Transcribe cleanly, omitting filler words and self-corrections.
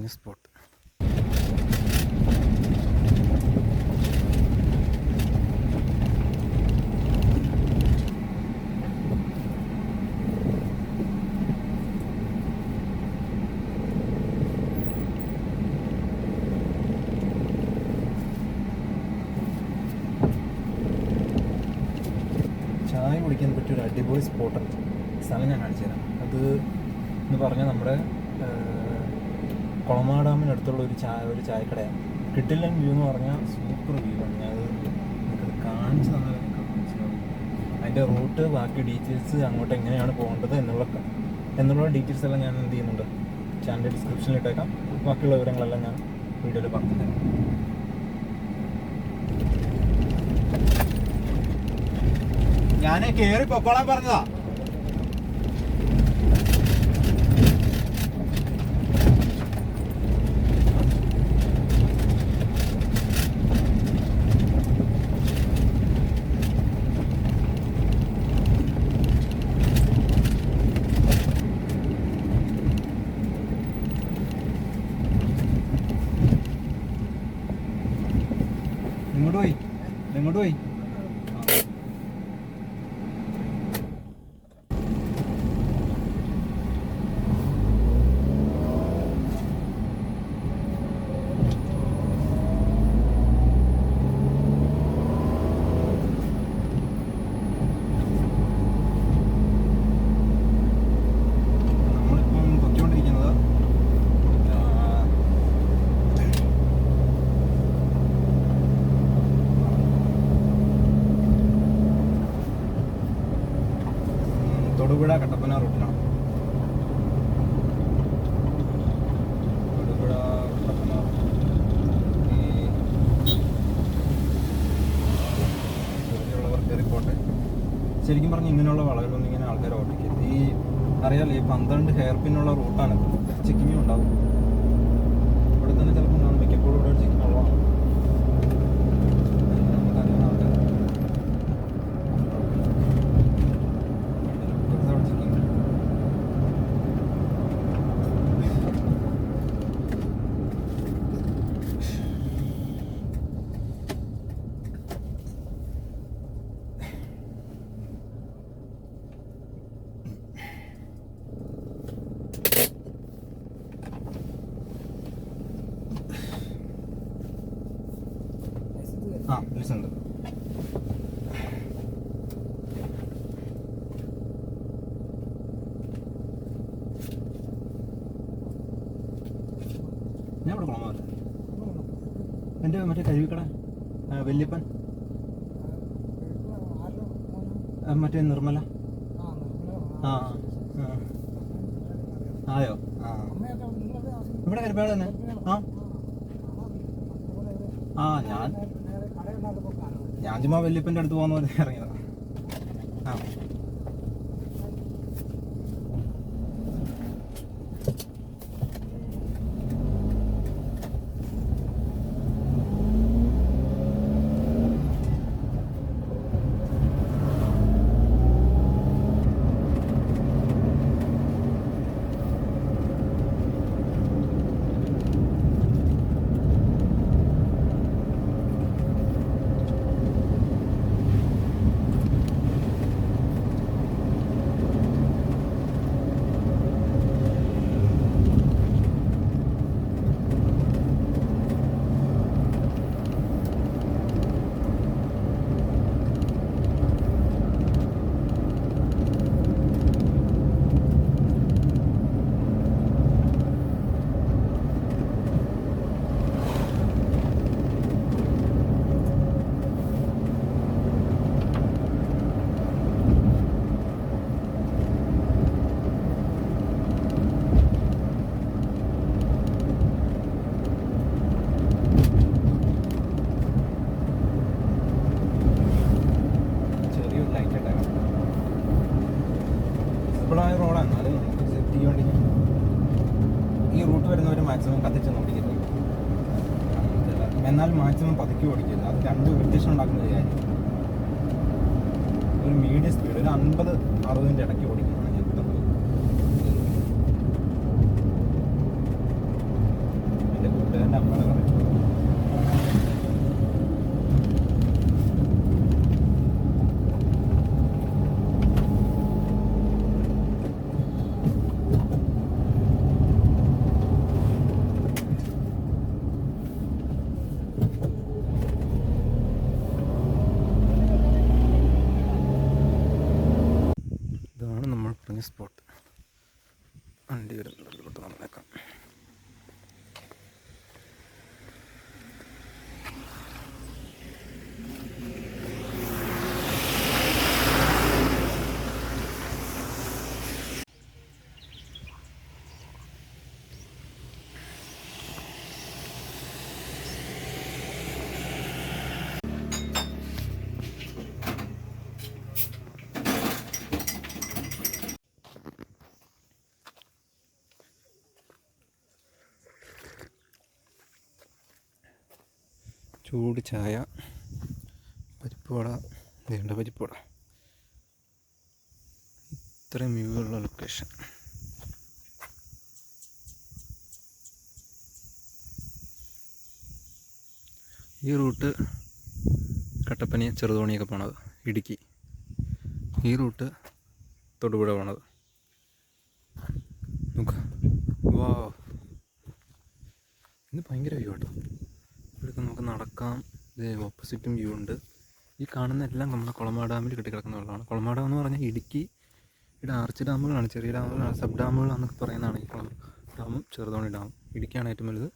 Picnic spot. ചായ കുടിക്കാൻ പറ്റിയൊരു അടിപൊളി സ്പോട്ടുണ്ട്. സ്ഥലം ഞാൻ കാണിച്ചു തരാം. അത് എന്ന് പറഞ്ഞാൽ നമ്മുടെ കുളമാ ഡാമിനടുത്തുള്ള ഒരു ചായക്കടയാണ്. കിട്ടില്ലൻ വ്യൂ എന്ന് പറഞ്ഞാൽ സൂപ്പർ വ്യൂ ആണ്. ഞാനത് എനിക്കത് കാണിച്ച് തന്നാൽ എനിക്ക് മനസ്സിലാവും. അതിൻ്റെ റൂട്ട്, ബാക്കി ഡീറ്റെയിൽസ്, അങ്ങോട്ട് എങ്ങനെയാണ് പോകേണ്ടത് എന്നുള്ള ഡീറ്റെയിൽസ് എല്ലാം ഞാൻ എന്ത് ചെയ്യുന്നുണ്ട്, ചാനൽ ഡിസ്ക്രിപ്ഷനിൽ ഇട്ടേക്കാം. ബാക്കിയുള്ള വിവരങ്ങളെല്ലാം ഞാൻ വീഡിയോയിൽ പറഞ്ഞു തരാം. ഞാൻ കയറി പൊക്കോളാൻ പറഞ്ഞതാ. ഇങ്ങോട്ട് പോയി തൊടുപുഴ കട്ടപ്പന റൂട്ടിലാണ്. തൊടുപുഴ കട്ടപ്പന ഉള്ളവർ കയറിപ്പോട്ടെ. ശരിക്കും പറഞ്ഞാൽ ഇങ്ങനെയുള്ള വളവിലൊന്നും ഇങ്ങനെ ആൾക്കാർ ഓടിക്കരുത്. അറിയാലോ, ഈ 12 ഹെയർ പിന്നുള്ള റൂട്ടാണ്. ചെക്കിങ്ങും ഉണ്ടാവും. ഇവിടെ തന്നെ ചിലപ്പോൾ കാണും, മിക്കപ്പോഴും ഇവിടെ ചെക്കിങ് ഉള്ളതാണ്. ഉണ്ട്. ഞാൻ ഇവിടെ കുളമാവില്ല. എൻ്റെ മറ്റേ കഴിവിക്കട വല്യപ്പൻ, മറ്റേ നിർമ്മല. ആയോ? ഇവിടെ കരിപ്പാട് തന്നെ. ഞാൻ ചുമ്മാ വല്യപ്പൻ്റെ അടുത്ത് പോകുന്ന പോലെ ഇറങ്ങിയതാ. റോഡാണ്. അത് സേഫ്റ്റി വേണ്ടി ഈ റൂട്ട് വരുന്നവർ മാക്സിമം കത്തിച്ച് നോക്കിക്കരുത്. എന്നാൽ മാക്സിമം പതുക്കി ഓടിക്കരുത്. അത് 2 ഇറിറ്റേഷൻ ഉണ്ടാക്കുന്ന ഒരു കാര്യം. ഒരു മീഡിയം സ്പീഡ്, ഒരു 50-60 ഇടയ്ക്ക് ഓടിക്കണം. സ്പോട്ട്. വണ്ടി വരുന്നുണ്ട്, വന്നേക്കാം. ചൂട് ചായ, പരിപ്പ് വട, നീണ്ട പരിപ്പ് വട. ഇത്രയും വ്യൂ ഉള്ള ലൊക്കേഷൻ. ഈ റൂട്ട് കട്ടപ്പന ചെറുതോണിയൊക്കെ പോണത്, ഇടുക്കി. ഈ റൂട്ട് തൊടുപുഴ പോണത്. നോക്കാം. വാ, ഇത് ഭയങ്കര വ്യൂ കേട്ടോ. ഇവിടെയൊക്കെ നമുക്ക് നടക്കാം. ഇത് ഓപ്പോസിറ്റും വ്യൂ ഉണ്ട്. ഈ കാണുന്ന എല്ലാം നമ്മുടെ കുളമാ ഡാമിൽ കെട്ടിക്കിടക്കുന്ന വെള്ളമാണ്. കുളമാ ഡാം എന്ന് പറഞ്ഞാൽ ഇടുക്കി ഇവിടെ ആർച്ച് ഡാമുകളാണ്, ചെറിയ ഡാമുകളാണ്, സബ് ഡാമുകളാണെന്നൊക്കെ പറയുന്നതാണ് ഈ കുളം ഡാമും ചെറുതോണി ഡാമും. ഇടുക്കിയാണ് ഏറ്റവും വലുത്,